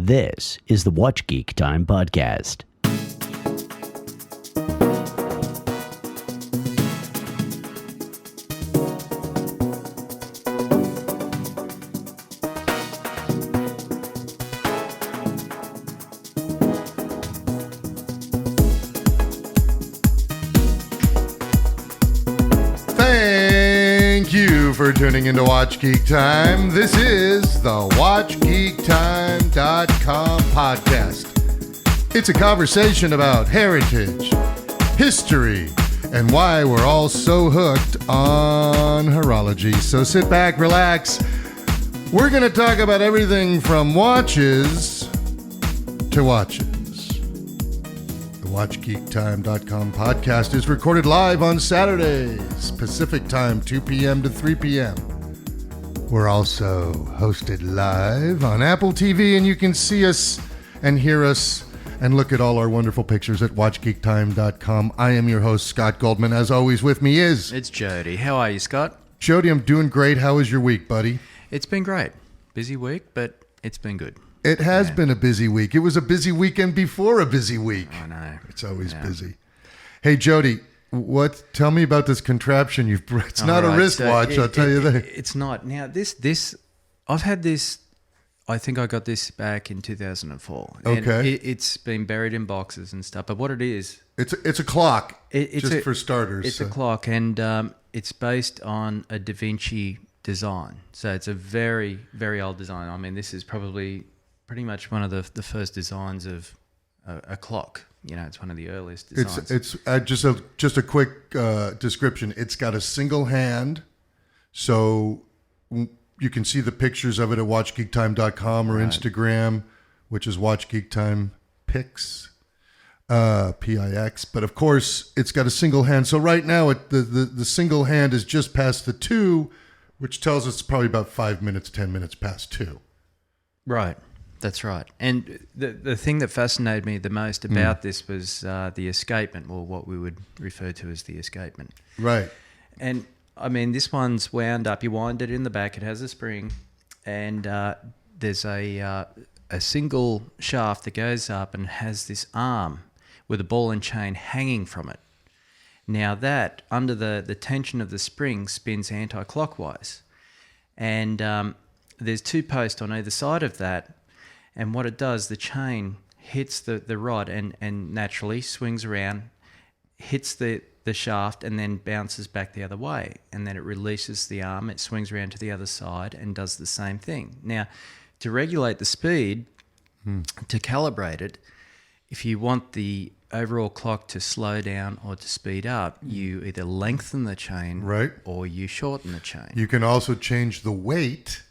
This is the Watch Geek Time podcast. Thank you for tuning into Watch Geek Time. This is the WatchGeekTime.com podcast. It's a conversation about heritage, history, and why we're all so hooked on horology. So sit back, relax. We're going to talk about everything from watches to watches. The WatchGeekTime.com podcast is recorded live on Saturdays, Pacific Time, 2 p.m. to 3 p.m. We're also hosted live on Apple TV, and you can see us and hear us and look at all our wonderful pictures at WatchGeekTime.com. I am your host, Scott Goldman. As always, with me is... It's Jody. How are you, Scott? Jody, I'm doing great. How was your week, buddy? It's been great. Busy week, but it's been good. It has been a busy week. It was a busy weekend before a busy week. I know. It's always busy. Hey, Jody, tell me about this contraption you've brought. It's not a wristwatch, I'll tell you that. It's not. Now, this, I've had this, I think I got this back in 2004. Okay. It's been buried in boxes and stuff, but what it is... It's a clock, for starters. It's a clock, and it's based on a Da Vinci design. So it's a very, very old design. I mean, this is probably pretty much one of the first designs of a clock. You know, it's one of the earliest designs. It's just a quick description. It's got a single hand, so you can see the pictures of it at WatchGeekTime.com or Instagram, which is WatchGeekTime Pics, P-I-X. But of course, it's got a single hand. So right now, the single hand is just past the 2, which tells us it's probably about 5 minutes, 10 minutes past 2. Right. That's right. And the thing that fascinated me the most about this was the escapement, or what we would refer to as the escapement. Right. And, I mean, this one's wound up. You wind it in the back. It has a spring. And there's a single shaft that goes up and has this arm with a ball and chain hanging from it. Now that, under the tension of the spring, spins anti-clockwise. And there's 2 posts on either side of that. And what it does, the chain hits the rod and naturally swings around, hits the shaft, and then bounces back the other way. And then it releases the arm, it swings around to the other side and does the same thing. Now, to regulate the speed, to calibrate it, if you want the overall clock to slow down or to speed up, you either lengthen the chain, right, or you shorten the chain. You can also change the weight.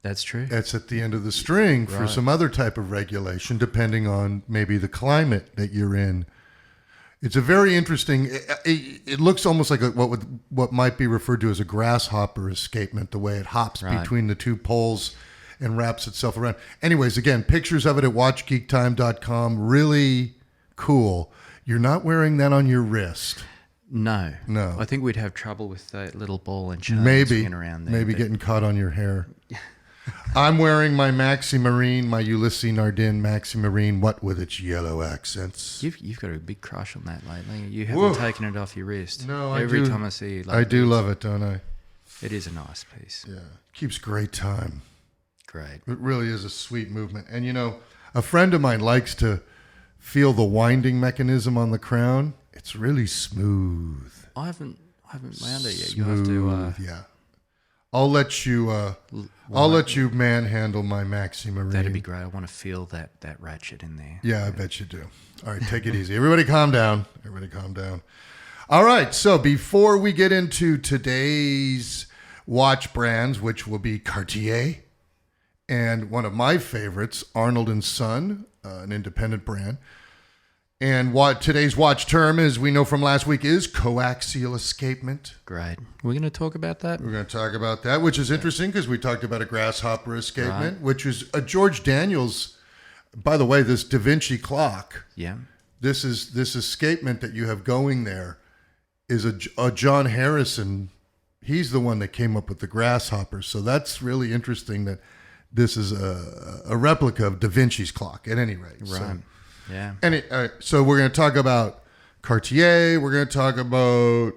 That's true. That's at the end of the string for some other type of regulation, depending on maybe the climate that you're in. It's a very interesting. It looks almost like what might be referred to as a grasshopper escapement, the way it hops between the 2 poles and wraps itself around. Anyways, again, pictures of it at WatchGeekTime.com. Really cool. You're not wearing that on your wrist. No. I think we'd have trouble with that little ball and chain swinging around there. Maybe getting caught on your hair. I'm wearing my Maxi Marine, my Ulysses Nardin Maxi Marine, what with its yellow accents. You've got a big crush on that lately. You haven't taken it off your wrist. No, Every time I see you. I do love it, don't I? It is a nice piece. Yeah. Keeps great time. Great. It really is a sweet movement. And, you know, a friend of mine likes to feel the winding mechanism on the crown. It's really smooth. I haven't wound it yet. You have to. Yeah. I'll let you manhandle my Maxi Marine. That'd be great. I want to feel that ratchet in there. Yeah, I bet you do. All right, take it easy. Everybody calm down. All right, so before we get into today's watch brands, which will be Cartier, and one of my favorites, Arnold & Son, an independent brand. And what today's watch term, as we know from last week, is coaxial escapement. Great. We're going to talk about that? We're going to talk about that, which is interesting because we talked about a grasshopper escapement, which is a George Daniels. By the way, this Da Vinci clock, this escapement that you have going there is a John Harrison. He's the one that came up with the grasshopper. So that's really interesting that This is a replica of Da Vinci's clock, at any rate. Right. So, Yeah. so we're going to talk about Cartier. We're going to talk about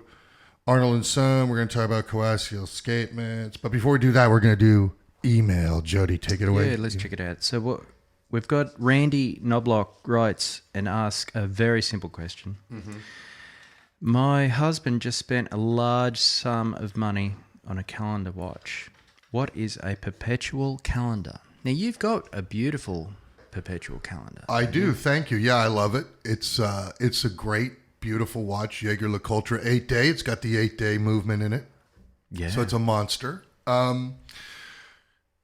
Arnold and Son. We're going to talk about Coaxial escapements. But before we do that, we're going to do email. Jody, take it away. Yeah, let's check it out. So we've got Randy Knobloch writes and asks a very simple question. Mm-hmm. My husband just spent a large sum of money on a calendar watch. What is a perpetual calendar? Now, you've got a beautiful perpetual calendar. I do. Thank you. Yeah, I love it. It's a great, beautiful watch. Jaeger LeCoultre 8-day. It's got the 8-day movement in it. Yeah. So it's a monster.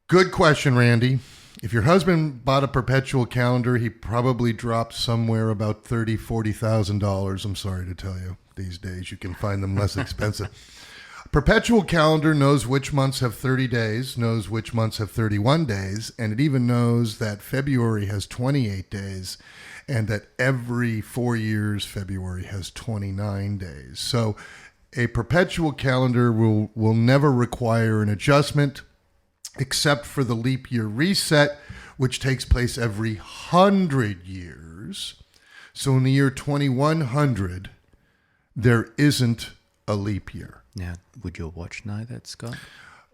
Good question, Randy. If your husband bought a perpetual calendar, he probably dropped somewhere about $30,000-$40,000. I'm sorry to tell you. These days, you can find them less expensive. Perpetual calendar knows which months have 30 days, knows which months have 31 days, and it even knows that February has 28 days and that every 4 years February has 29 days. So a perpetual calendar will never require an adjustment except for the leap year reset, which takes place every 100 years. So in the year 2100, there isn't a leap year. Now, would your watch know that, Scott?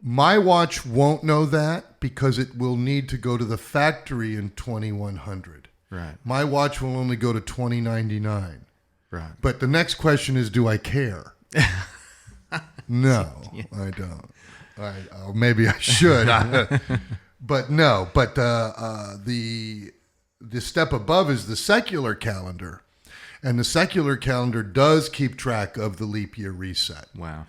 My watch won't know that because it will need to go to the factory in 2100. Right. My watch will only go to 2099. Right. But the next question is, do I care? No, I don't. Maybe I should. But no. But the step above is the secular calendar. And the secular calendar does keep track of the leap year reset. Wow.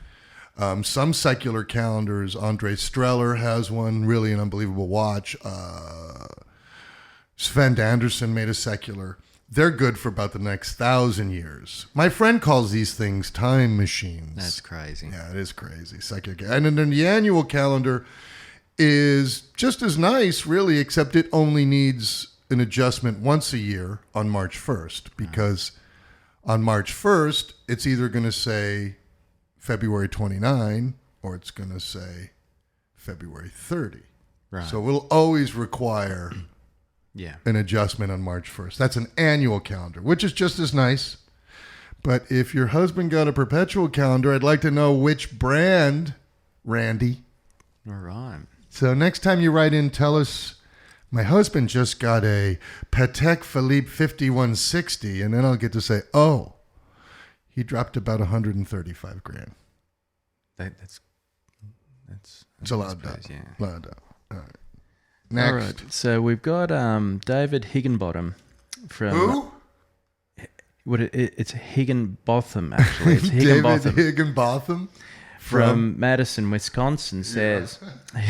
Some secular calendars, Andre Streller has one, really an unbelievable watch. Sven Anderson made a secular. They're good for about the next 1,000 years. My friend calls these things time machines. That's crazy. Yeah, it is crazy. Secular, and then the annual calendar is just as nice, really, except it only needs an adjustment once a year on March 1st, because on March 1st, it's either going to say February 29 or it's going to say February 30. Right. So we'll always require an adjustment on March 1st. That's an annual calendar, which is just as nice. But if your husband got a perpetual calendar, I'd like to know which brand, Randy. All right. So next time you write in, tell us, my husband just got a Patek Philippe 5160, and then I'll get to say, oh, he dropped about $135,000. That's it's a lot of dough. Yeah. A lot of dough. All right. Next. All right. So we've got David Higginbottom from Who? It's Higginbotham, actually. It's David Higginbotham. Higginbotham From Madison, Wisconsin, says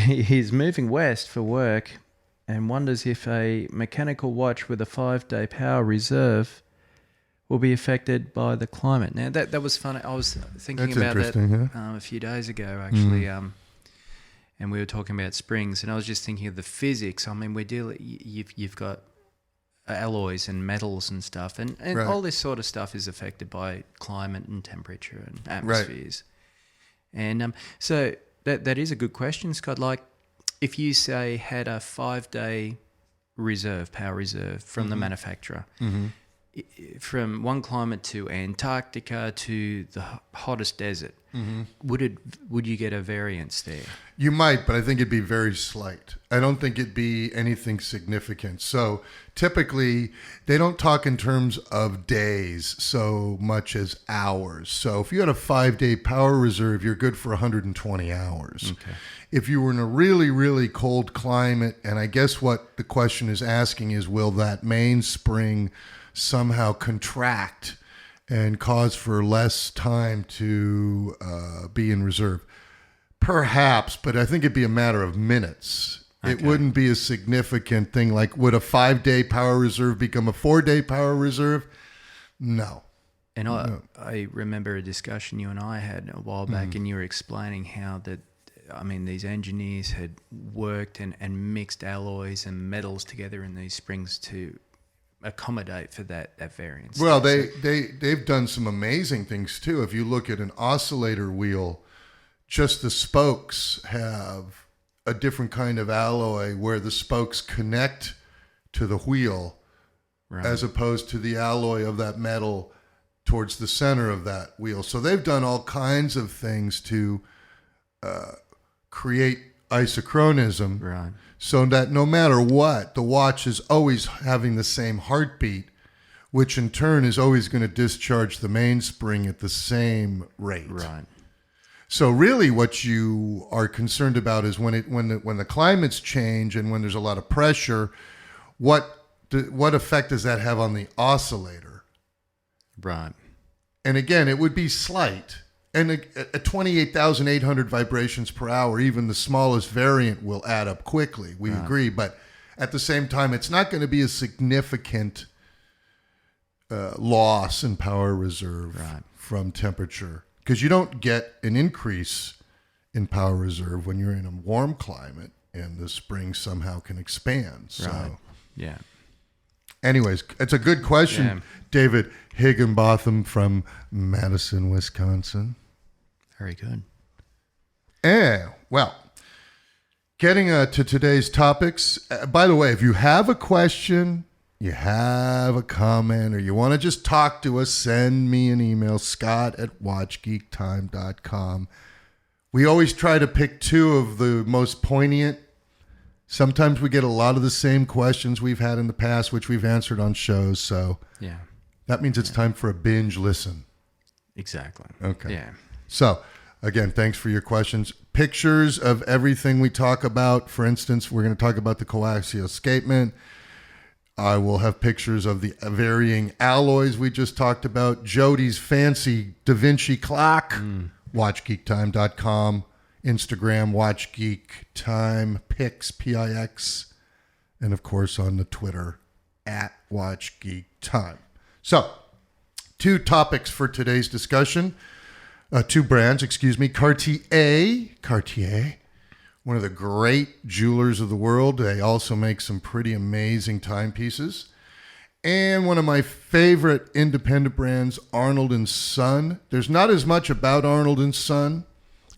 he's moving west for work and wonders if a mechanical watch with a 5-day power reserve will be affected by the climate. Now, that was funny. I was thinking That's about that huh? a few days ago, actually, and we were talking about springs, and I was just thinking of the physics. I mean, you've got alloys and metals and stuff, and Right. all this sort of stuff is affected by climate and temperature and atmospheres. Right. And so that is a good question, Scott. Like, if you, say, had a 5-day power reserve from the manufacturer, from one climate to Antarctica to the hottest desert, would you get a variance there? You might, but I think it'd be very slight. I don't think it'd be anything significant. So typically, they don't talk in terms of days so much as hours. So if you had a 5-day power reserve, you're good for 120 hours. Okay. If you were in a really, really cold climate, and I guess what the question is asking is, will that mainspring somehow contract and cause for less time to be in reserve? Perhaps, but I think it'd be a matter of minutes. Okay. It wouldn't be a significant thing. Like, would a 5-day power reserve become a 4-day power reserve? No. And I remember a discussion you and I had a while back, and you were explaining how these engineers had worked and mixed alloys and metals together in these springs to accommodate for that variance. Well, they've done some amazing things too. If you look at an oscillator wheel, just the spokes have a different kind of alloy where the spokes connect to the wheel, Right. as opposed to the alloy of that metal towards the center of that wheel. So they've done all kinds of things to create isochronism, Right. so that no matter what, the watch is always having the same heartbeat, which in turn is always going to discharge the mainspring at the same rate. Right. So really what you are concerned about is when the climates change and when there's a lot of pressure, what effect does that have on the oscillator? Right. And again, it would be slight. And at 28,800 vibrations per hour, even the smallest variant will add up quickly. We agree. But at the same time, it's not going to be a significant loss in power reserve from temperature, because you don't get an increase in power reserve when you're in a warm climate and the spring somehow can expand. So, Right. Yeah. anyways, it's a good question, Yeah. David Higginbotham from Madison, Wisconsin. Very good. Well, getting to today's topics. By the way, if you have a question, you have a comment, or you want to just talk to us, send me an email, scott@watchgeektime.com. We always try to pick two of the most poignant. Sometimes we get a lot of the same questions we've had in the past, which we've answered on shows. So Yeah. that means it's time for a binge listen. Exactly. Okay. Yeah. So, again, thanks for your questions. Pictures of everything we talk about. For instance, we're going to talk about the coaxial escapement. I will have pictures of the varying alloys we just talked about. Jody's fancy Da Vinci clock. WatchGeekTime.com. Instagram, WatchGeekTime. Pix, Pix. And, of course, on the Twitter, @WatchGeekTime. So, two topics for today's discussion. Two brands, Cartier, one of the great jewelers of the world. They also make some pretty amazing timepieces. And one of my favorite independent brands, Arnold and Son. There's not as much about Arnold and Son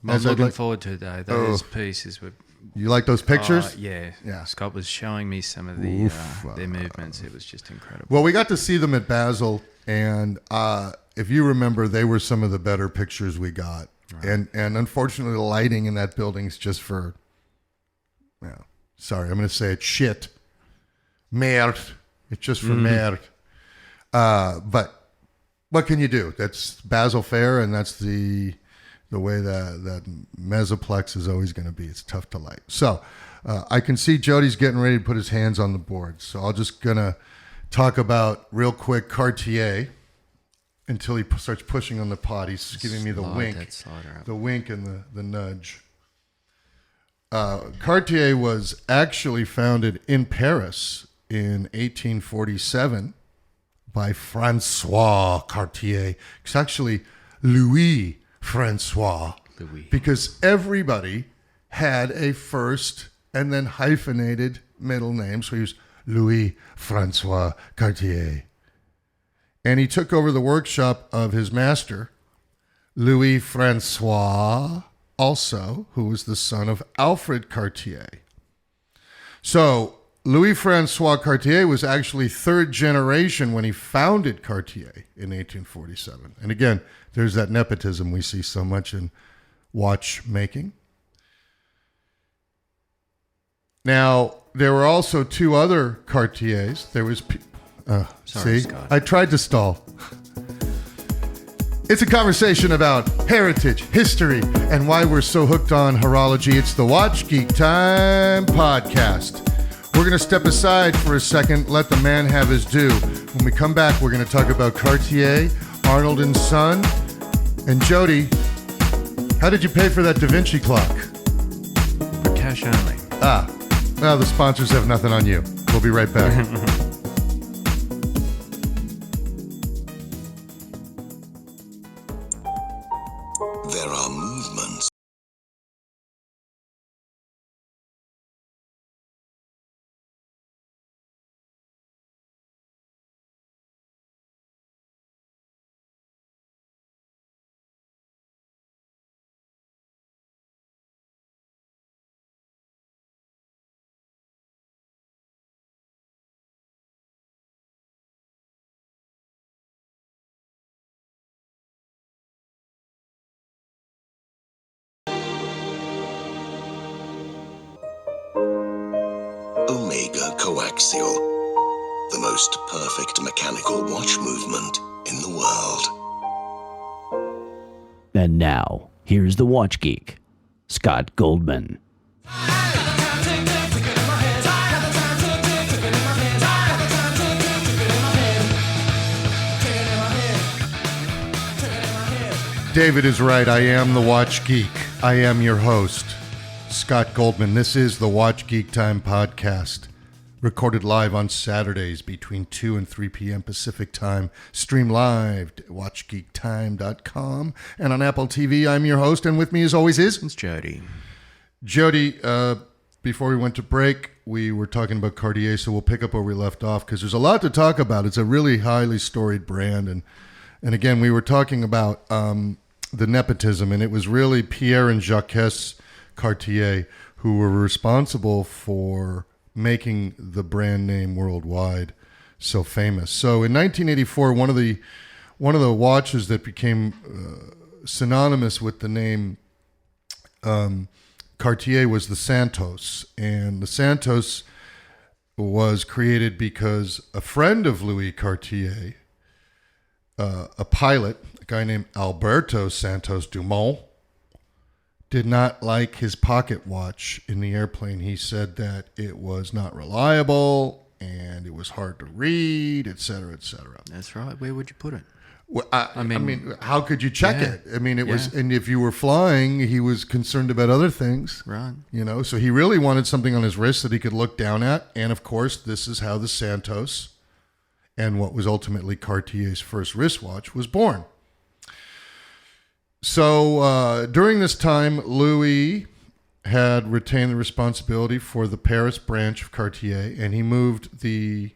I'm as I'd looking like. forward to those pieces. Were, You like those pictures? yeah. Yeah. Scott was showing me some of the their movements. It was just incredible. Well, we got to see them at Basel, and if you remember, they were some of the better pictures we got. Right. And unfortunately, the lighting in that building's just for, sorry, I'm going to say it, shit. Merde. It's just for merde. But what can you do? That's Basel Fair, and that's the way that Mesoplex is always going to be. It's tough to light. So I can see Jody's getting ready to put his hands on the board. So I'll just going to talk about real quick Cartier until he starts pushing on the pot. He's giving me the wink. The wink and the nudge. Cartier was actually founded in Paris in 1847 by Francois Cartier. It's actually Louis Francois. Because everybody had a first and then hyphenated middle name. So he was Louis Francois Cartier. And he took over the workshop of his master, Louis Francois, also, who was the son of Alfred Cartier. So Louis Francois Cartier was actually third generation when he founded Cartier in 1847. And again, there's that nepotism we see so much in watchmaking. Now, there were also two other Cartiers. There was... Sorry, see, Scott. I tried to stall. It's a conversation about heritage, history, and why we're so hooked on horology. It's the Watch Geek Time podcast. We're going to step aside for a second, let the man have his due. When we come back, we're going to talk about Cartier, Arnold and Son, and Jody. How did you pay for that Da Vinci clock? For cash only. Well, the sponsors have nothing on you. We'll be right back. omega coaxial, the most perfect mechanical watch movement in the world. And now, here's the Watch Geek, Scott Goldman. David is right. I am the Watch Geek. I am your host, Scott Goldman. This is the WatchGeekTime podcast, recorded live on Saturdays between 2 and 3 p.m. Pacific Time. Stream live at WatchGeekTime.com and on Apple TV. I'm your host, and with me as always is... It's Jody. Jody, before we went to break, we were talking about Cartier, so we'll pick up where we left off because there's a lot to talk about. It's a really highly storied brand, and again, we were talking about the nepotism, and it was really Pierre and Jacques Cartier who were responsible for making the brand name worldwide so famous. So in 1984, one of the watches that became synonymous with the name Cartier was the Santos, and the Santos was created because a friend of Louis Cartier, a pilot, a guy named Alberto Santos Dumont, did not like his pocket watch in the airplane. He said that it was not reliable and it was hard to read, et cetera, et cetera. That's right. Where would you put it? Well, I mean, how could you check it? I mean, it was, and if you were flying, he was concerned about other things. Right. You know, so he really wanted something on his wrist that he could look down at. And of course, this is how the Santos, and what was ultimately Cartier's first wristwatch, was born. So during this time, Louis had retained the responsibility for the Paris branch of Cartier, and he moved the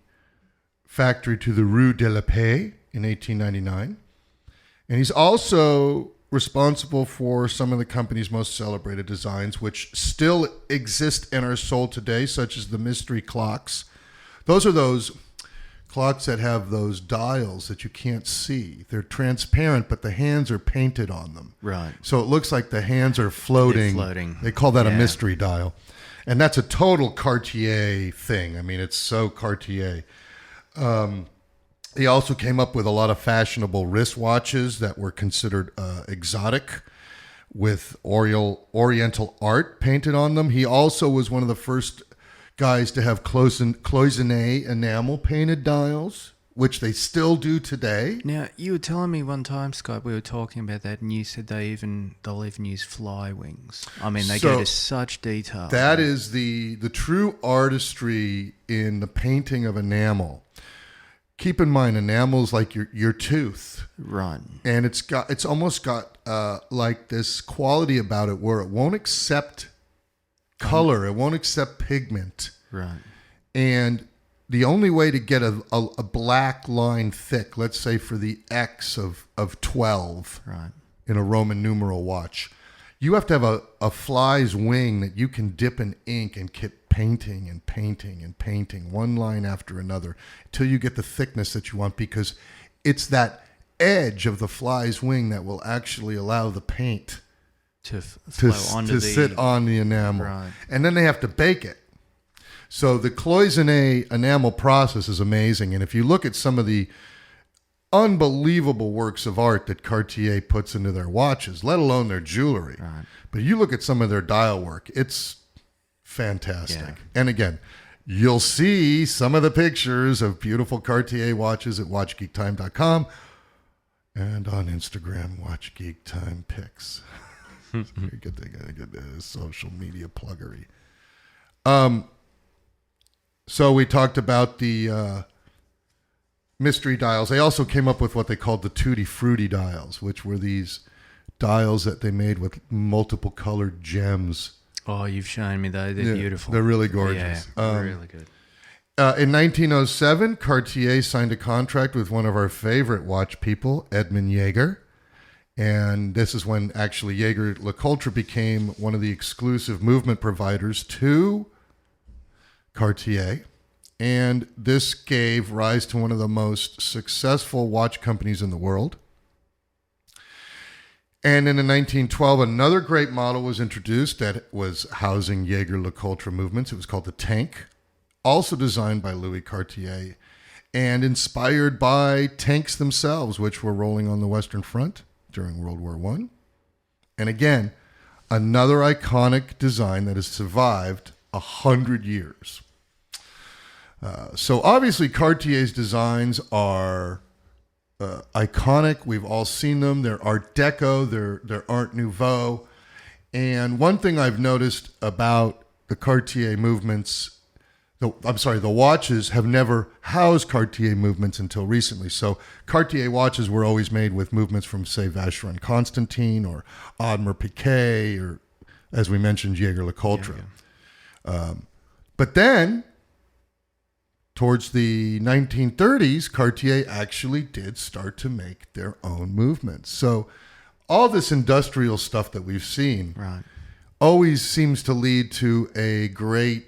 factory to the Rue de la Paix in 1899. And he's also responsible for some of the company's most celebrated designs, which still exist and are sold today, such as the mystery clocks. Those are those clocks that have those dials that you can't see. They're transparent, but the hands are painted on them. Right. So it looks like the hands are floating. They're floating. They call that a mystery dial. And that's a total Cartier thing. I mean, it's so Cartier. He also came up with a lot of fashionable wristwatches that were considered exotic, with Oriental art painted on them. He also was one of the first guys to have cloisonné enamel painted dials, which they still do today. Now, you were telling me one time, Scott, we were talking about that, and you said they'll even use fly wings. I mean, they go to such detail. That is the true artistry in the painting of enamel. Keep in mind, enamel's like your tooth. Right. And it's almost got like this quality about it where it won't accept color, it won't accept pigment. Right. And the only way to get a black line thick, let's say for the X of 12 right. in a Roman numeral watch, you have to have a fly's wing that you can dip in ink and keep painting and painting and painting one line after another until you get the thickness that you want, because it's that edge of the fly's wing that will actually allow the paint to sit on the enamel. Right. And then they have to bake it. So the cloisonné enamel process is amazing. And if you look at some of the unbelievable works of art that Cartier puts into their watches, let alone their jewelry, right. but you look at some of their dial work, it's fantastic. Yeah. And again, you'll see some of the pictures of beautiful Cartier watches at WatchGeekTime.com and on Instagram, WatchGeekTime Pics. Get the social media pluggery. So we talked about the mystery dials. They also came up with what they called the Tutti Frutti dials, which were these dials that they made with multiple colored gems. Oh, you've shown me those. They're beautiful. They're really gorgeous. Yeah, really good. In 1907, Cartier signed a contract with one of our favorite watch people, Edmund Jaeger. And this is when actually Jaeger-LeCoultre became one of the exclusive movement providers to Cartier. And this gave rise to one of the most successful watch companies in the world. And in 1912, another great model was introduced that was housing Jaeger-LeCoultre movements. It was called the Tank. also designed by Louis Cartier and inspired by tanks themselves, which were rolling on the Western Front during World War I. And again, another iconic design that has survived 100 years. So obviously Cartier's designs are iconic. We've all seen them. They're Art Deco. They're Art Nouveau. And one thing I've noticed about the Cartier movements, the watches have never housed Cartier movements until recently. So Cartier watches were always made with movements from, say, Vacheron Constantin or Audemars Piguet or, as we mentioned, Jaeger-LeCoultre. But then, towards the 1930s, Cartier actually did start to make their own movements. So all this industrial stuff that we've seen always seems to lead to a great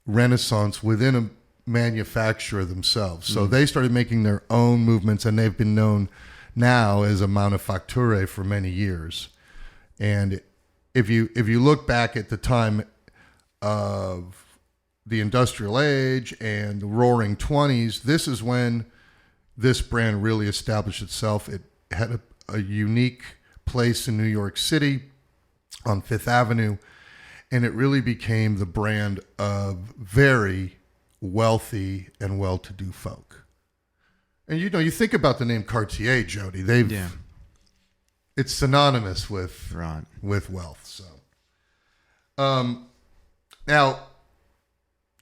renaissance within a manufacturer themselves. So they started making their own movements, and they've been known now as a manufacture for many years. And if you look back at the time of the industrial age and the roaring 20s, this is when this brand really established itself. It had a unique place in New York City on Fifth Avenue, and it really became the brand of very wealthy and well-to-do folk. And you think about the name Cartier, Jody. It's synonymous with wealth. So, now,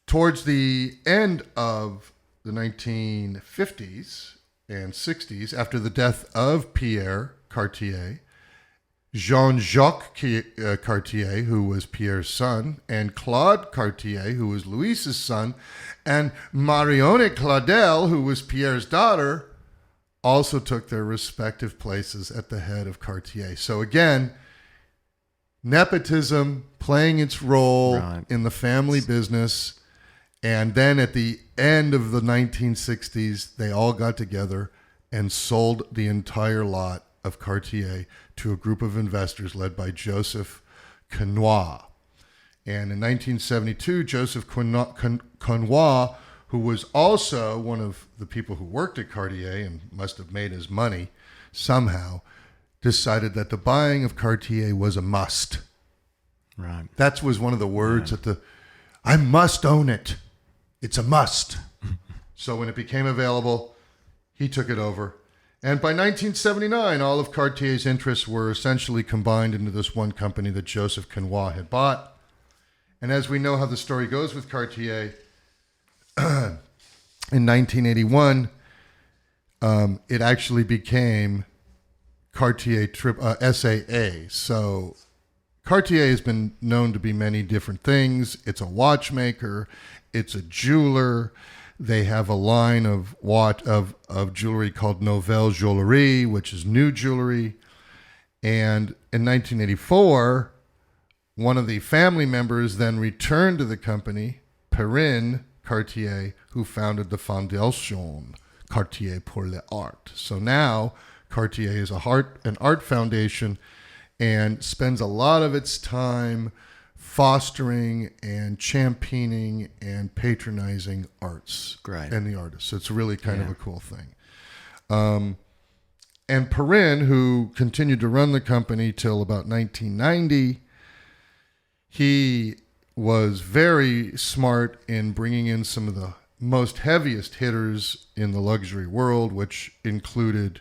towards the end of the 1950s and 60s, after the death of Pierre Cartier, Jean-Jacques Cartier, who was Pierre's son, and Claude Cartier, who was Louis's son, and Marion Claudel, who was Pierre's daughter, also took their respective places at the head of Cartier. So again, nepotism playing its role in the family business. And then at the end of the 1960s, they all got together and sold the entire lot of Cartier to a group of investors led by Joseph Quenoy. And in 1972, Joseph Quenoy, who was also one of the people who worked at Cartier and must have made his money somehow, decided that the buying of Cartier was a must. Right. That was one of the words I must own it. It's a must. So when it became available, he took it over. And by 1979, all of Cartier's interests were essentially combined into this one company that Joseph Quenoy had bought. And as we know how the story goes with Cartier, in 1981, it actually became Cartier SAA. So Cartier has been known to be many different things. It's a watchmaker. It's a jeweler. They have a line of jewelry called Nouvelle Joaillerie, which is new jewelry. And in 1984, one of the family members then returned to the company, Perrine Cartier, who founded the Fondation Cartier pour l'Art. So now Cartier is an art foundation and spends a lot of its time fostering and championing and patronizing arts and the artists. So it's really kind of a cool thing. And Perrine, who continued to run the company till about 1990, he was very smart in bringing in some of the most heaviest hitters in the luxury world, which included,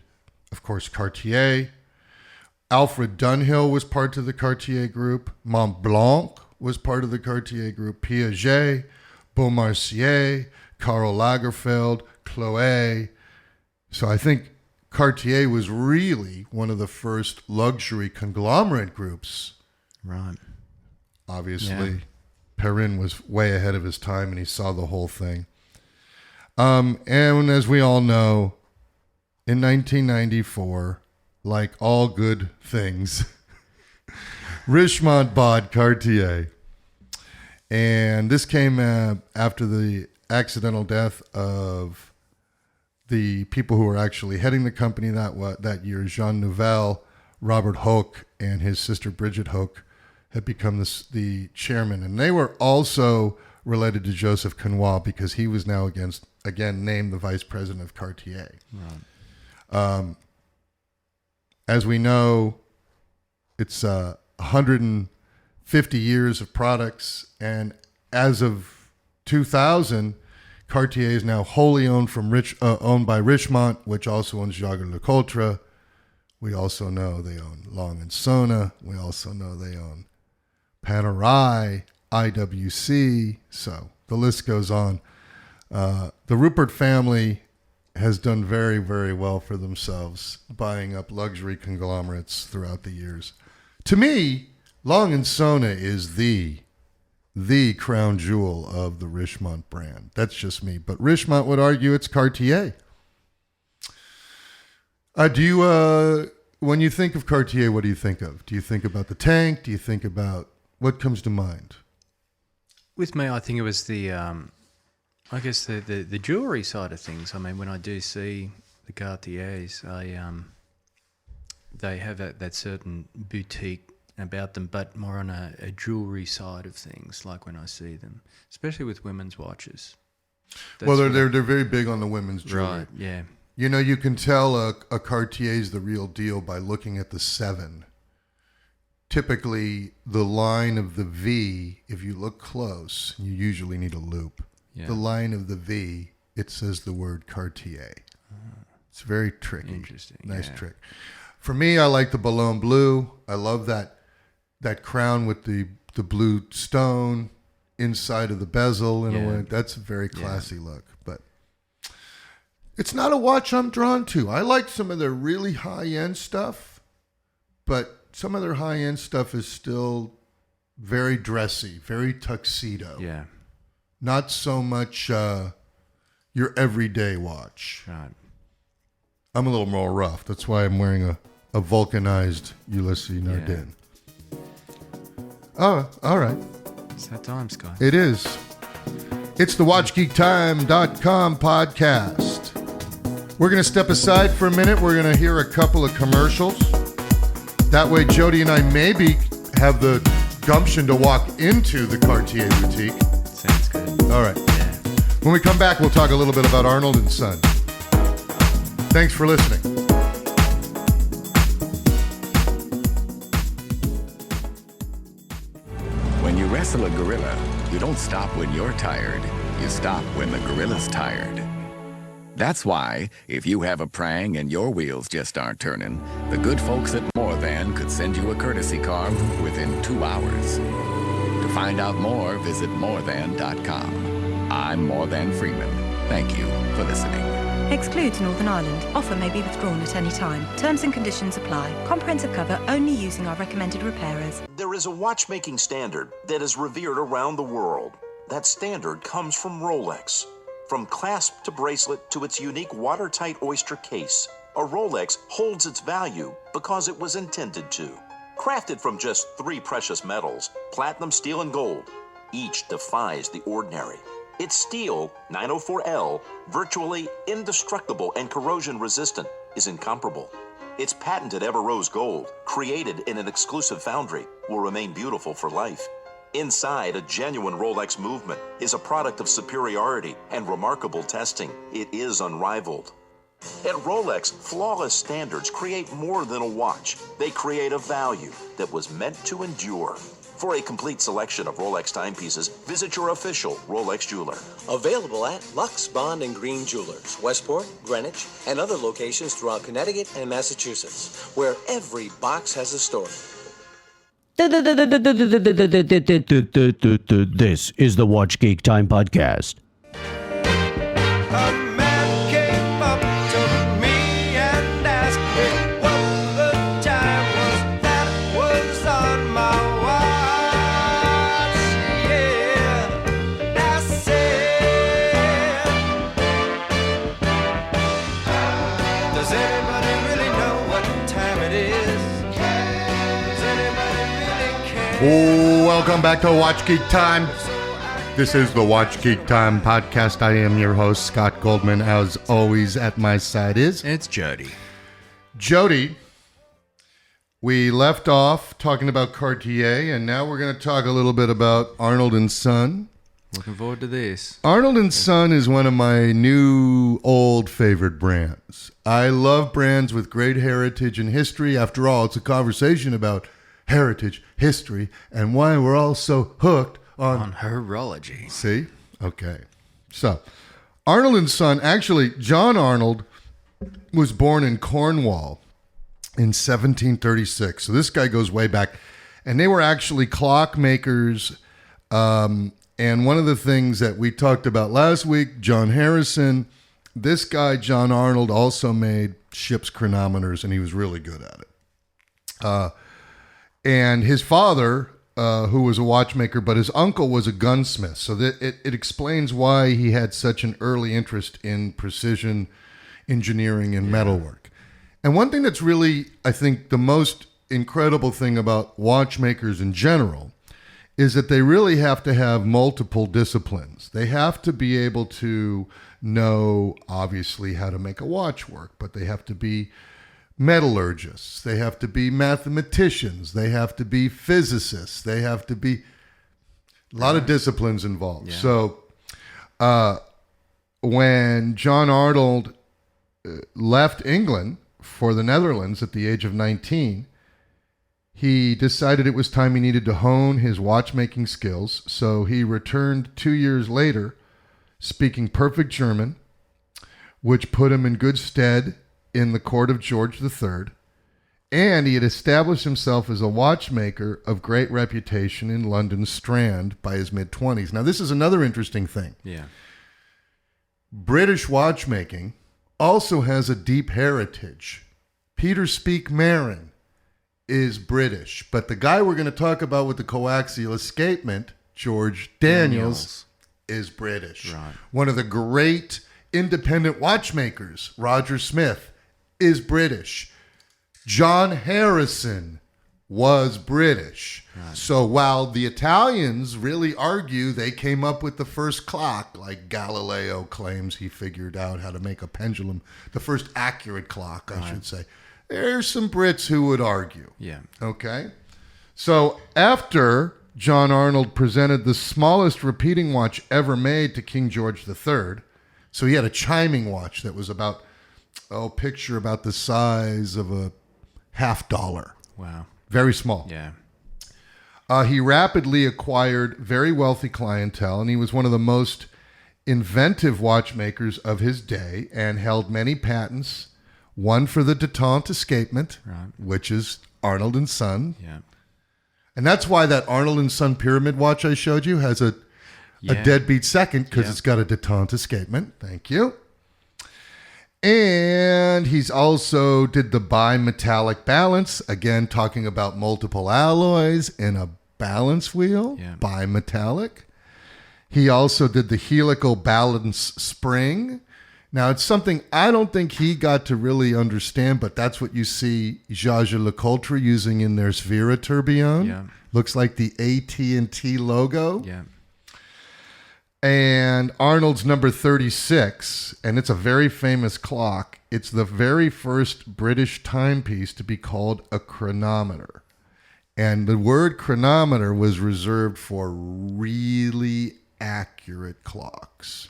of course, Cartier. Alfred Dunhill was part of the Cartier group. Montblanc was part of the Cartier group. Piaget, Beaumarchais, Karl Lagerfeld, Chloé. So I think Cartier was really one of the first luxury conglomerate groups. Right. Obviously, Perrine was way ahead of his time, and he saw the whole thing. And as we all know, in 1994, like all good things, Richemont bought Cartier. And this came after the accidental death of the people who were actually heading the company that year. Jean Nouvel, Robert Hoch, and his sister Bridget Hoch had become the chairman. And they were also related to Joseph Canois because he was now again named the vice president of Cartier. Right. As we know, it's 150 years of products, and as of 2000, Cartier is now wholly owned owned by Richemont, which also owns Jaeger-LeCoultre. We also know they own Long & Sona. We also know they own Panerai, IWC. So the list goes on. The Rupert family has done very, very well for themselves, buying up luxury conglomerates throughout the years. To me, Long & Sona is the crown jewel of the Richemont brand. That's just me. But Richemont would argue it's Cartier. When you think of Cartier, what do you think of? Do you think about the tank? Do you think about what comes to mind? With me, I think it was the jewelry side of things. I mean, when I do see the Cartiers, they have that certain boutique about them, but more on a jewelry side of things, like when I see them, especially with women's watches. Well, they're very big on the women's jewelry. Right, yeah. You know, you can tell a Cartier's the real deal by looking at the 7. Typically, the line of the V, if you look close, you usually need a loop. Yeah. The line of the V, it says the word Cartier. It's very tricky. Interesting. Nice trick. For me, I like the Boulogne blue. I love that crown with the blue stone inside of the bezel in a way. That's a very classy look. But it's not a watch I'm drawn to. I like some of their really high-end stuff, but some of their high-end stuff is still very dressy, very tuxedo. Yeah. Not so much your everyday watch. Right. I'm a little more rough. That's why I'm wearing a vulcanized Ulysses Nardin. Yeah. Oh, all right. It's that time, Scott. It is. It's the WatchGeekTime.com podcast. We're going to step aside for a minute. We're going to hear a couple of commercials. That way, Jody and I maybe have the gumption to walk into the Cartier boutique. Sounds good. All right. Yeah. When we come back, we'll talk a little bit about Arnold & Son. Thanks for listening. When you wrestle a gorilla, you don't stop when you're tired. You stop when the gorilla's tired. That's why, if you have a prang and your wheels just aren't turning, the good folks at More Than could send you a courtesy car within 2 hours. To find out more, visit morethan.com. I'm More Than Freeman. Thank you for listening. Excludes Northern Ireland. Offer may be withdrawn at any time. Terms and conditions apply. Comprehensive cover only using our recommended repairers. There is a watchmaking standard that is revered around the world. That standard comes from Rolex. From clasp to bracelet to its unique watertight oyster case, a Rolex holds its value because it was intended to. Crafted from just 3 precious metals, platinum, steel, and gold, each defies the ordinary. Its steel, 904L, virtually indestructible and corrosion resistant, is incomparable. Its patented Ever Rose Gold, created in an exclusive foundry, will remain beautiful for life. Inside, a genuine Rolex movement is a product of superiority and remarkable testing. It is unrivaled. At Rolex, flawless standards create more than a watch. They create a value that was meant to endure. For a complete selection of Rolex timepieces, visit your official Rolex jeweler. Available at Lux, Bond, and Green Jewelers, Westport, Greenwich, and other locations throughout Connecticut and Massachusetts, where every box has a story. This is the Watch Geek Time podcast. Welcome back to Watch Geek Time. This is the Watch Geek Time podcast. I am your host, Scott Goldman. As always, at my side is... It's Jody. Jody, we left off talking about Cartier, and now we're going to talk a little bit about Arnold & Son. Looking forward to this. Arnold & Son is one of my new old favorite brands. I love brands with great heritage and history. After all, it's a conversation about heritage, history, and why we're all so hooked on horology. See? Okay. So, Arnold & Son, actually, John Arnold was born in Cornwall in 1736. So this guy goes way back. And they were actually clockmakers. And one of the things that we talked about last week, John Harrison, this guy, John Arnold, also made ship's chronometers, and he was really good at it. And his father, who was a watchmaker, but his uncle was a gunsmith. So that it explains why he had such an early interest in precision engineering and metalwork. And one thing that's really, I think, the most incredible thing about watchmakers in general is that they really have to have multiple disciplines. They have to be able to know, obviously, how to make a watch work, but they have to be metallurgists. They have to be mathematicians. They have to be physicists. They have to be a lot of disciplines involved. Yeah. So when John Arnold left England for the Netherlands at the age of 19, he decided it was time he needed to hone his watchmaking skills. So he returned 2 years later, speaking perfect German, which put him in good stead in the court of George III. And he had established himself as a watchmaker of great reputation in London's Strand by his mid-20s. Now, this is another interesting thing. Yeah. British watchmaking also has a deep heritage. Peter Speak Marin is British, but the guy we're going to talk about with the coaxial escapement, George Daniels, is British. Right. One of the great independent watchmakers, Roger Smith, is British. John Harrison was British. Right. So while the Italians really argue they came up with the first clock, like Galileo claims he figured out how to make a pendulum, the first accurate clock, I should say, there's some Brits who would argue. Yeah. Okay? So after John Arnold presented the smallest repeating watch ever made to King George III, so he had a chiming watch that was about, picture about the size of a $50. Wow. Very small. Yeah. He rapidly acquired very wealthy clientele, and he was one of the most inventive watchmakers of his day and held many patents. One for the detente escapement, which is Arnold & Son. Yeah. And that's why that Arnold & Son pyramid watch I showed you has a deadbeat second, because it's got a detente escapement. Thank you. And he's also did the bimetallic balance, again talking about multiple alloys in a balance wheel, bimetallic. He also did the helical balance spring. Now, it's something I don't think he got to really understand, but that's what you see Jaeger-LeCoultre using in their Sphera tourbillon. Yeah. Looks like the AT&T logo. Yeah. And Arnold's number 36, and it's a very famous clock. It's the very first British timepiece to be called a chronometer. And the word chronometer was reserved for really accurate clocks.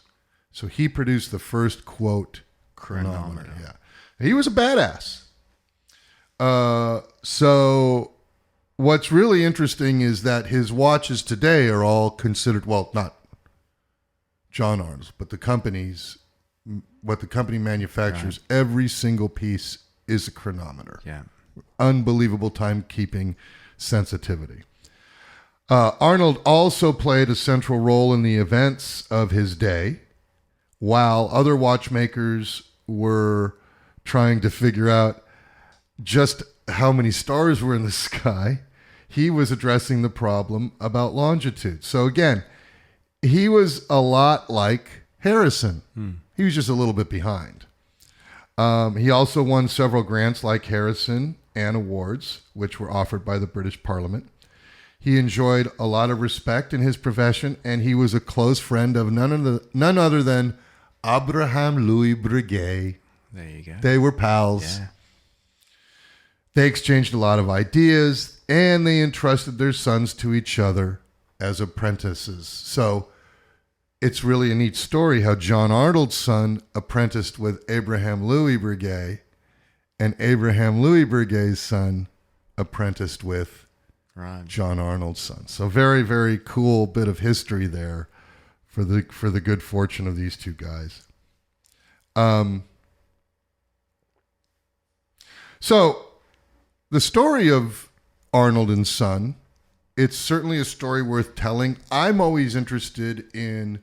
So he produced the first, quote, chronometer. Yeah. He was a badass. So what's really interesting is that his watches today are all considered, well, not John Arnold's, but the company's, what the company manufactures, every single piece is a chronometer. Yeah. Unbelievable timekeeping sensitivity. Arnold also played a central role in the events of his day, while other watchmakers were trying to figure out just how many stars were in the sky. He was addressing the problem about longitude. So again, he was a lot like Harrison. He was just a little bit behind. He also won several grants like Harrison and awards, which were offered by the British Parliament. He enjoyed a lot of respect in his profession, and he was a close friend of none other than Abraham Louis Breguet. There you go. They were pals. Yeah. They exchanged a lot of ideas, and they entrusted their sons to each other as apprentices. So it's really a neat story how John Arnold's son apprenticed with Abraham Louis Breguet, and Abraham Louis Breguet's son apprenticed with John Arnold's son. So very, very cool bit of history there for the good fortune of these two guys. So the story of Arnold and Son, it's certainly a story worth telling. I'm always interested in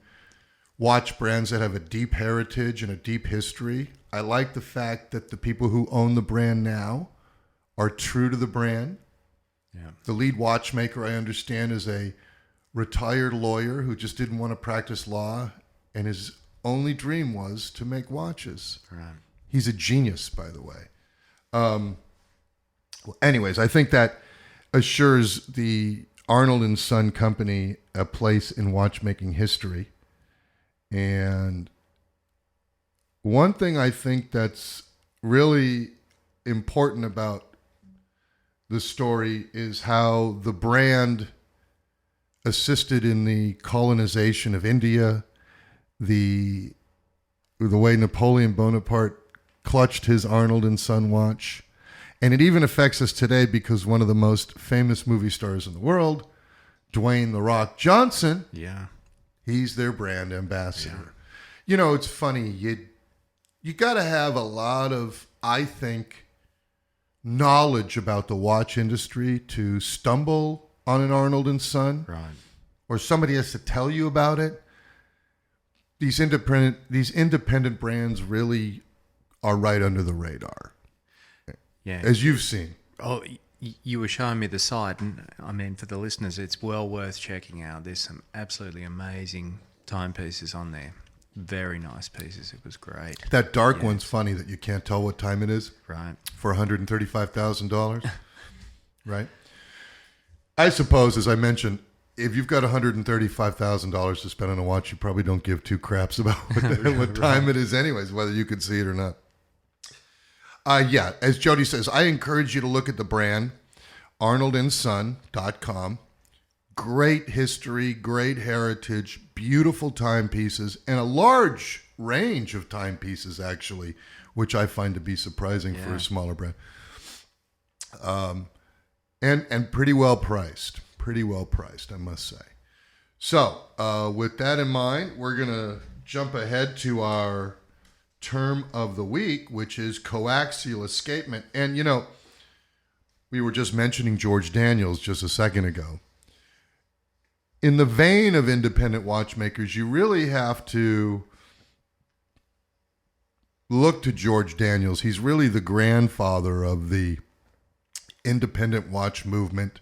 watch brands that have a deep heritage and a deep history. I like the fact that the people who own the brand now are true to the brand. Yeah. The lead watchmaker, I understand, is a retired lawyer who just didn't want to practice law, and his only dream was to make watches. Right. He's a genius, by the way. Anyways, I think that assures the Arnold and Son company a place in watchmaking history. And one thing I think that's really important about the story is how the brand assisted in the colonization of India, the way Napoleon Bonaparte clutched his Arnold and Son watch. And it even affects us today because one of the most famous movie stars in the world, Dwayne "The Rock" Johnson, he's their brand ambassador. You know, it's funny. You got to have a lot of, I think, knowledge about the watch industry to stumble on an Arnold and Son. Right. Or somebody has to tell you about it. These independent brands really are right under the radar. Yeah. As you've seen. Oh, you were showing me the site, and I mean, for the listeners, it's well worth checking out. There's some absolutely amazing timepieces on there. Very nice pieces. It was great. That dark one's funny that you can't tell what time it is. Right. For $135,000. Right. I suppose, as I mentioned, if you've got $135,000 to spend on a watch, you probably don't give two craps about what time it is anyways, whether you can see it or not. As Jody says, I encourage you to look at the brand, arnoldandson.com. Great history, great heritage, beautiful timepieces, and a large range of timepieces, actually, which I find to be surprising for a smaller brand. And pretty well priced. Pretty well priced, I must say. So, with that in mind, we're going to jump ahead to our term of the week, which is coaxial escapement. And, you know, we were just mentioning George Daniels just a second ago. In the vein of independent watchmakers, you really have to look to George Daniels. He's really the grandfather of the independent watch movement.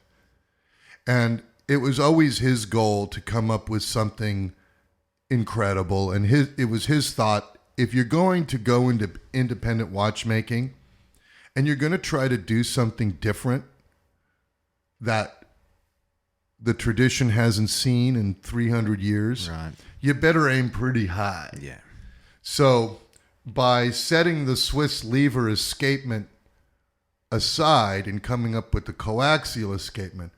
And it was always his goal to come up with something incredible. And it was his thought, if you're going to go into independent watchmaking and you're going to try to do something different that the tradition hasn't seen in 300 years, you better aim pretty high. Yeah. So by setting the Swiss lever escapement aside and coming up with the coaxial escapement,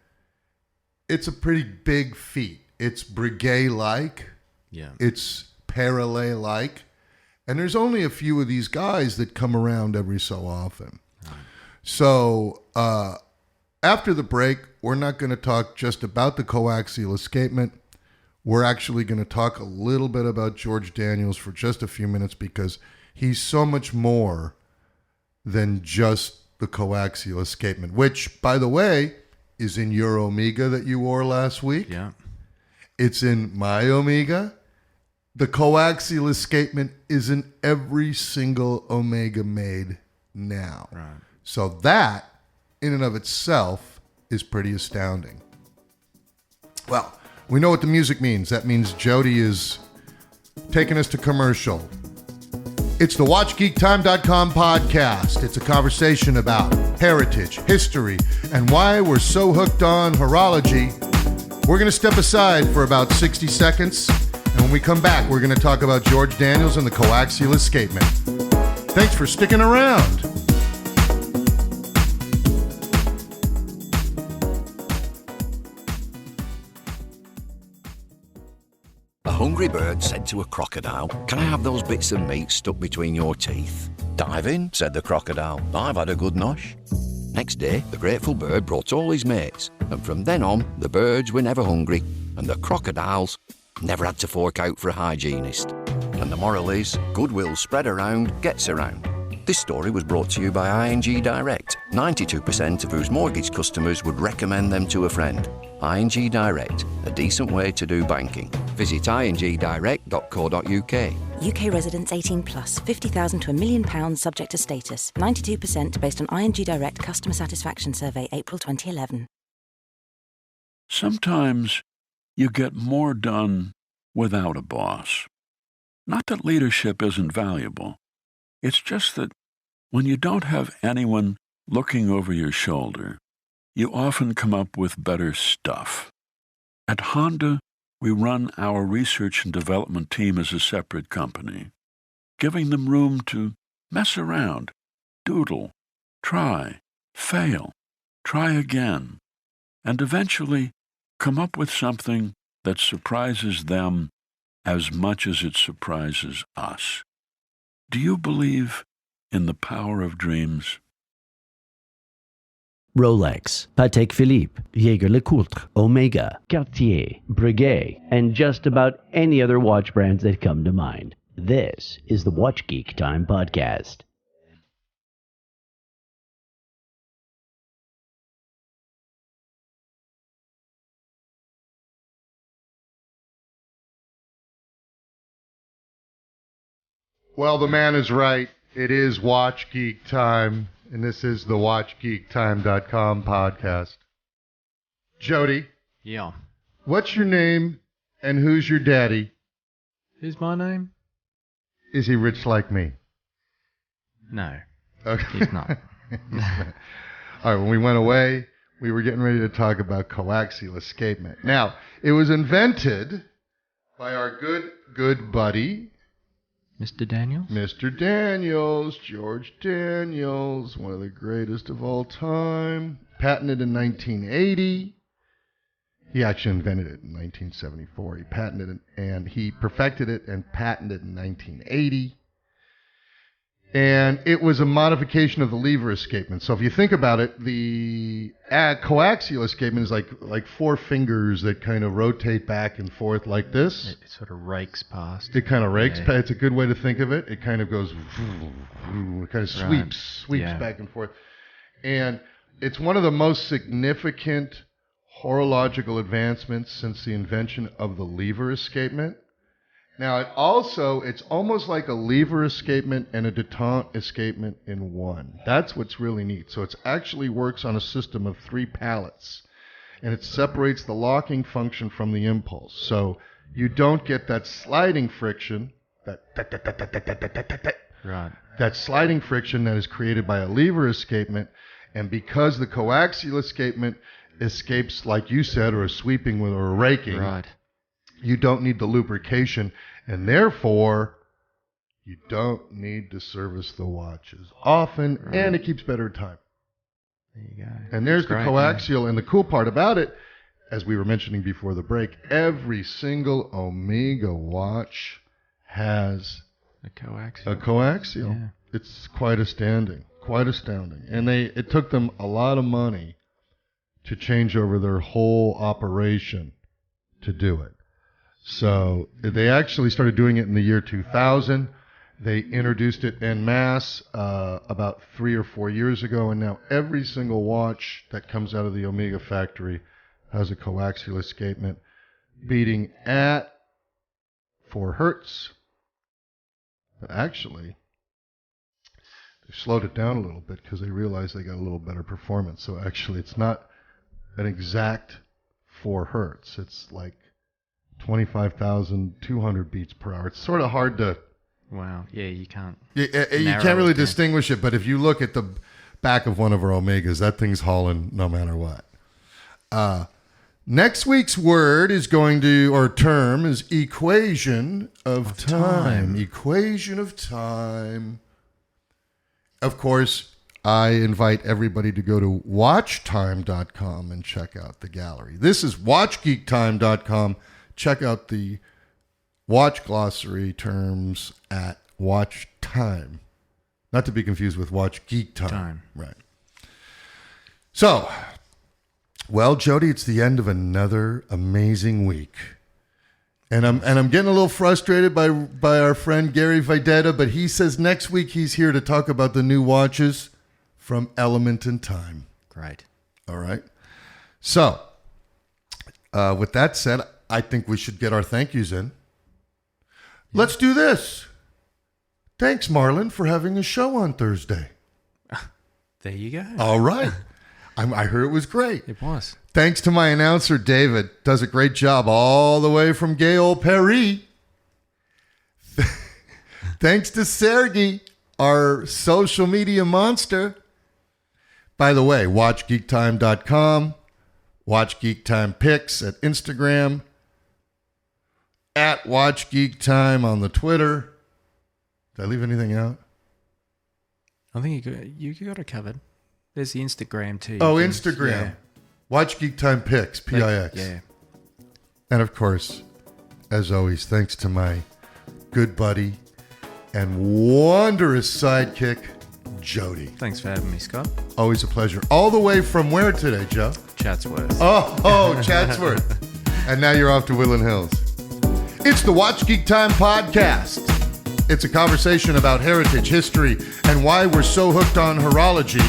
it's a pretty big feat. It's Breguet-like. Yeah. It's Perrellet-like. And there's only a few of these guys that come around every so often. Right. So after the break, we're not going to talk just about the coaxial escapement. We're actually going to talk a little bit about George Daniels for just a few minutes because he's so much more than just the coaxial escapement, which, by the way, is in your Omega that you wore last week. Yeah. It's in my Omega. The coaxial escapement is in every single Omega made now. Right. So that, in and of itself, is pretty astounding. Well, we know what the music means. That means Jody is taking us to commercial. It's the WatchGeekTime.com podcast. It's a conversation about heritage, history, and why we're so hooked on horology. We're going to step aside for about 60 seconds, and when we come back, we're going to talk about George Daniels and the coaxial escapement. Thanks for sticking around. hungry bird said to a crocodile, "Can I have those bits of meat stuck between your teeth?" "Dive in," said the crocodile. "I've had a good nosh." Next day, the grateful bird brought all his mates, and from then on, the birds were never hungry, and the crocodiles never had to fork out for a hygienist. And the moral is, goodwill spread around gets around. This story was brought to you by ING Direct, 92% of whose mortgage customers would recommend them to a friend. ING Direct, a decent way to do banking. Visit ingdirect.co.uk. UK residents 18 plus, 50,000 to £1 million subject to status. 92% based on ING Direct customer satisfaction survey, April 2011. Sometimes you get more done without a boss. Not that leadership isn't valuable. It's just that when you don't have anyone looking over your shoulder, you often come up with better stuff. At Honda, we run our research and development team as a separate company, giving them room to mess around, doodle, try, fail, try again, and eventually come up with something that surprises them as much as it surprises us. Do you believe in the power of dreams? Rolex, Patek Philippe, Jaeger-LeCoultre, Omega, Cartier, Breguet, and just about any other watch brands that come to mind. This is the Watch Geek Time podcast. Well, the man is right. It is Watch Geek Time, and this is the WatchGeekTime.com podcast. Jody, Yeah. what's your name and who's your daddy? Who's my name? Is he rich like me? No. Okay. He's not. All right, when we went away, we were getting ready to talk about coaxial escapement. Now, it was invented by our good buddy, Mr. Daniels? Mr. Daniels, George Daniels, one of the greatest of all time. Patented in 1980. He actually invented it in 1974. He patented it, and he perfected it and patented it in 1980. And it was a modification of the lever escapement. So if you think about it, the coaxial escapement is like four fingers that kind of rotate back and forth like this. It sort of rakes past. It kind of rakes past. It's a good way to think of it. It kind of goes, it kind of sweeps back and forth. And it's one of the most significant horological advancements since the invention of the lever escapement. Now, it's almost like a lever escapement and a detente escapement in one. That's what's really neat. So it actually works on a system of 3 pallets, and it separates the locking function from the impulse. So you don't get that sliding friction, that sliding friction that is created by a lever escapement. And because the coaxial escapement escapes, like you said, or a sweeping or a raking, you don't need the lubrication, and therefore you don't need to service the watch as often, and it keeps better time. There you go. And there's the coaxial, and the cool part about it, as we were mentioning before the break, every single Omega watch has a coaxial. Yeah. It's quite astounding. And it took them a lot of money to change over their whole operation to do it. So they actually started doing it in the year 2000. They introduced it en masse about 3 or 4 years ago, and now every single watch that comes out of the Omega factory has a coaxial escapement beating at 4 hertz. But actually, they slowed it down a little bit because they realized they got a little better performance. So actually, it's not an exact 4 hertz. It's like 25,200 beats per hour. It's sort of hard to... Wow. Yeah, you can't... You can't really distinguish it, but if you look at the back of one of our Omegas, that thing's hauling no matter what. Next week's word is term is equation of time. Equation of time. Of course, I invite everybody to go to WatchTime.com and check out the gallery. This is WatchGeekTime.com. Check out the watch glossary terms at WatchTime. Not to be confused with WatchGeekTime. Right. So, well, Jody, it's the end of another amazing week. And I'm getting a little frustrated by our friend Gary Videtta, but he says next week he's here to talk about the new watches from Element in Time. Great. All right. So, with that said, I think we should get our thank yous in. Yeah. Let's do this. Thanks, Marlon, for having a show on Thursday. There you go. All right. I heard it was great. It was. Thanks to my announcer, David. Does a great job all the way from gay old Paris. Thanks to Sergey, our social media monster. By the way, WatchGeekTime.com, WatchGeekTime Pics at Instagram, at WatchGeekTime on the Twitter. Did I leave anything out? I think you got it covered. There's the Instagram too. Oh, Instagram. Yeah. WatchGeekTime Pics, P-I-X. Yeah. And of course, as always, thanks to my good buddy and wondrous sidekick, Jody. Thanks for having me, Scott. Always a pleasure. All the way from where today, Joe? Chatsworth. Oh, Chatsworth. And now you're off to Woodland Hills. It's the Watch Geek Time podcast. It's a conversation about heritage, history, and why we're so hooked on horology.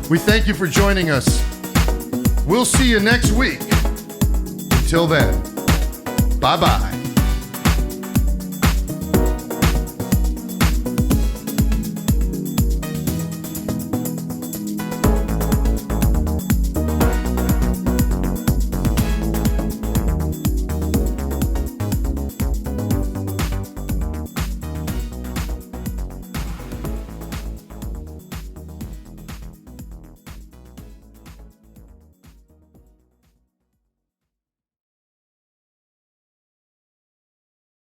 We thank you for joining us. We'll see you next week. Until then, bye-bye.